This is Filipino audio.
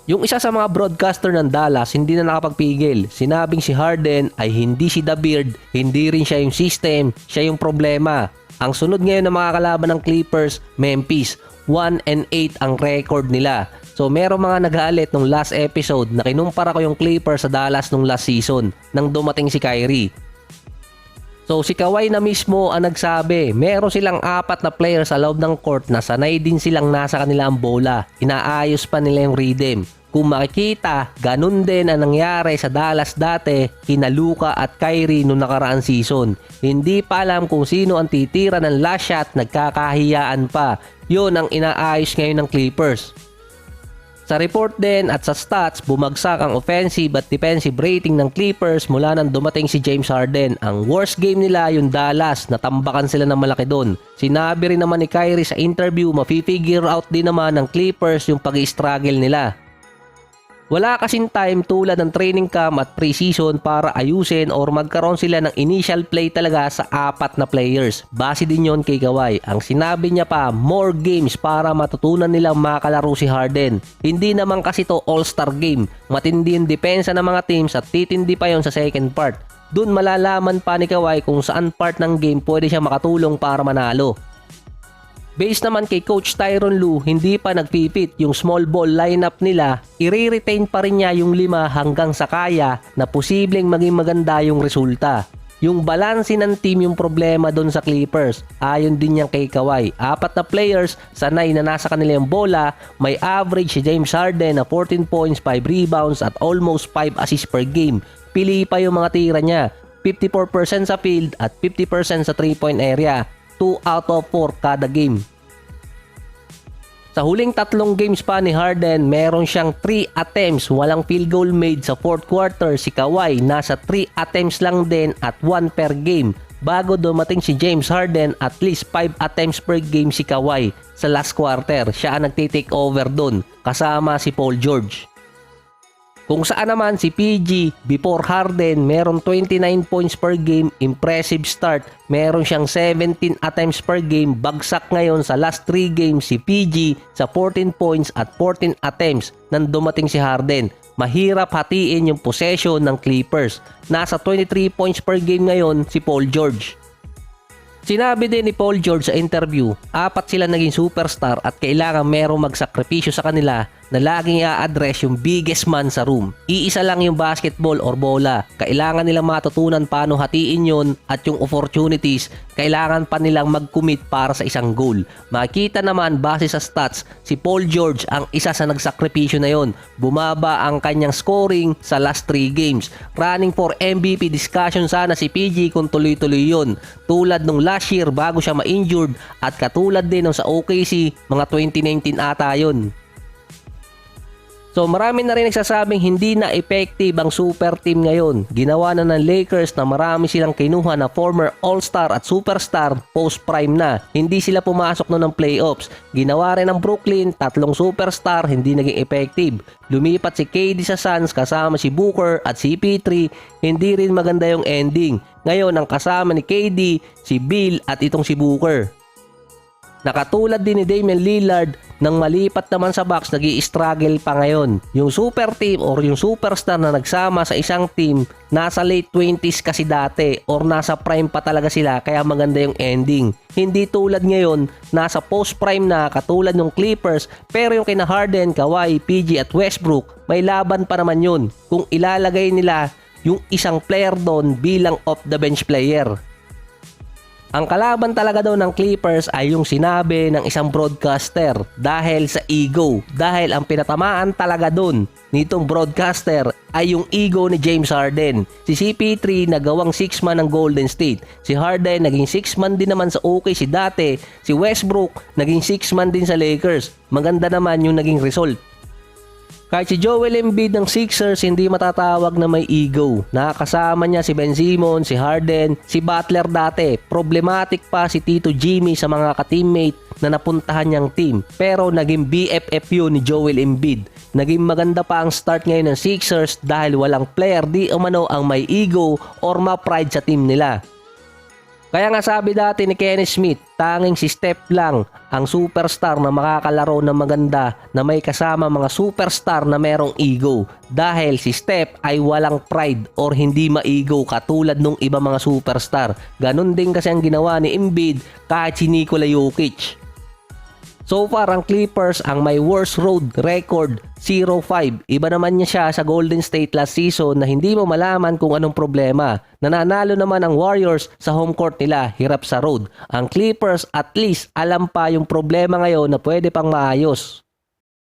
Yung isa sa mga broadcaster ng Dallas hindi na nakapagpigil. Sinabing si Harden ay hindi si The Beard, hindi rin siya yung system, siya yung problema. Ang sunod ngayon na makakalaban ng Clippers, Memphis. 1-8 ang record nila. So merong mga nagalit nung last episode na kinumpara ko yung Clippers sa Dallas nung last season nang dumating si Kyrie. So si Kawhi na mismo ang nagsabi, meron silang 4 na players sa loob ng court na sanay din silang nasa kanila ang bola. Inaayos pa nila yung rhythm. Kung makikita, ganun din ang nangyari sa Dallas dati kina Luka at Kyrie noong nakaraang season. Hindi pa alam kung sino ang titira ng last shot, nagkakahiyaan pa. Yun ang inaayos ngayon ng Clippers. Sa report din at sa stats, bumagsak ang offensive at defensive rating ng Clippers mula nang dumating si James Harden. Ang worst game nila yung Dallas, natambakan sila ng malaki doon. Sinabi rin naman ni Kyrie sa interview, mafi-figure out din naman ng Clippers yung pag-i-struggle nila. Wala kasing time tulad ng training camp at preseason para ayusin or magkaroon sila ng initial play talaga sa 4 na players. Base din yon kay Kawhi. Ang sinabi niya pa, more games para matutunan nilang makalaro si Harden. Hindi naman kasi to all-star game. Matindi yung depensa ng mga teams at titindi pa yon sa second part. Doon malalaman pa ni Kawhi kung saan part ng game pwede siya makatulong para manalo. Based naman kay Coach Tyronn Lue, hindi pa nagpipit yung small ball lineup nila, i-retain pa rin niya yung 5 hanggang sa kaya na posibleng maging maganda yung resulta. Yung balanse ng team yung problema doon sa Clippers. Ayon din yan kay Kawhi. 4 na players, sanay na nasa kanila yung bola, may average si James Harden na 14 points, 5 rebounds at almost 5 assists per game. Pili pa yung mga tira niya, 54% sa field at 50% sa 3-point area. 2 out of 4 kada game. Sa huling 3 games pa ni Harden, meron siyang 3 attempts, walang field goal made sa 4th quarter. Si Kawhi nasa 3 attempts lang din at 1 per game. Bago dumating si James Harden, at least 5 attempts per game si Kawhi. Sa last quarter, siya ang nagtitake over doon, kasama si Paul George. Kung saan naman si PG, before Harden, meron 29 points per game, impressive start. Meron siyang 17 attempts per game, bagsak ngayon sa last 3 games si PG sa 14 points at 14 attempts nang dumating si Harden. Mahirap hatiin yung possession ng Clippers. Nasa 23 points per game ngayon si Paul George. Sinabi din ni Paul George sa interview, 4 sila naging superstar at kailangan merong magsakripisyo sa kanila na laging i-address yung biggest man sa room. Iisa lang yung basketball or bola. Kailangan nilang matutunan paano hatiin yon at yung opportunities, kailangan pa nilang mag-commit para sa isang goal. Makita naman base sa stats, si Paul George ang isa sa nagsakripisyo na yon. Bumaba ang kanyang scoring sa last 3 games. Running for MVP discussion sana si PG kung tuloy-tuloy yon. Tulad nung last year bago siya ma-injured at katulad din nung sa OKC, mga 2019 ata yon. So marami na rin nagsasabing hindi na effective ang super team ngayon. Ginawa na ng Lakers na marami silang kinuha na former all-star at superstar post-prime na. Hindi sila pumasok noon ng playoffs. Ginawa rin ng Brooklyn, 3 superstar, hindi naging effective. Lumipat si KD sa Suns kasama si Booker at CP3, hindi rin maganda yung ending. Ngayon ang kasama ni KD, si Bill at itong si Booker. Nakatulad din ni Damian Lillard, nang malipat naman sa Bucks, nag-i-struggle pa ngayon. Yung super team or yung superstar na nagsama sa isang team, nasa late 20s kasi dati or nasa prime pa talaga sila kaya maganda yung ending. Hindi tulad ngayon, nasa post-prime na katulad ng Clippers, pero yung kina Harden, Kawhi, PG at Westbrook, may laban pa naman yun kung ilalagay nila yung isang player doon bilang off the bench player. Ang kalaban talaga daw ng Clippers ay yung sinabi ng isang broadcaster dahil sa ego. Dahil ang pinatamaan talaga doon nitong broadcaster ay yung ego ni James Harden. Si CP3 nagawang 6-man ng Golden State. Si Harden naging 6-man din naman sa OKC dati. Si Westbrook naging 6-man din sa Lakers. Maganda naman yung naging result. Kahit si Joel Embiid ng Sixers hindi matatawag na may ego. Nakakasama niya si Ben Simmons, si Harden, si Butler dati. Problematic pa si Tito Jimmy sa mga ka-teammate na napuntahan niyang team. Pero naging BFF yun ni Joel Embiid. Naging maganda pa ang start ngayon ng Sixers dahil walang player di umano ang may ego or ma-pride sa team nila. Kaya nga sabi dati ni Kenny Smith, tanging si Steph lang ang superstar na makakalaro ng maganda na may kasama mga superstar na merong ego. Dahil si Steph ay walang pride or hindi ma-ego katulad nung iba mga superstar. Ganon din kasi ang ginawa ni Embiid kahit si Nikola Jokic. So far, ang Clippers ang may worst road record, 0-5. Iba naman niya siya sa Golden State last season na hindi mo malaman kung anong problema. Nananalo naman ang Warriors sa home court nila, hirap sa road. Ang Clippers at least alam pa yung problema ngayon na pwede pang maayos.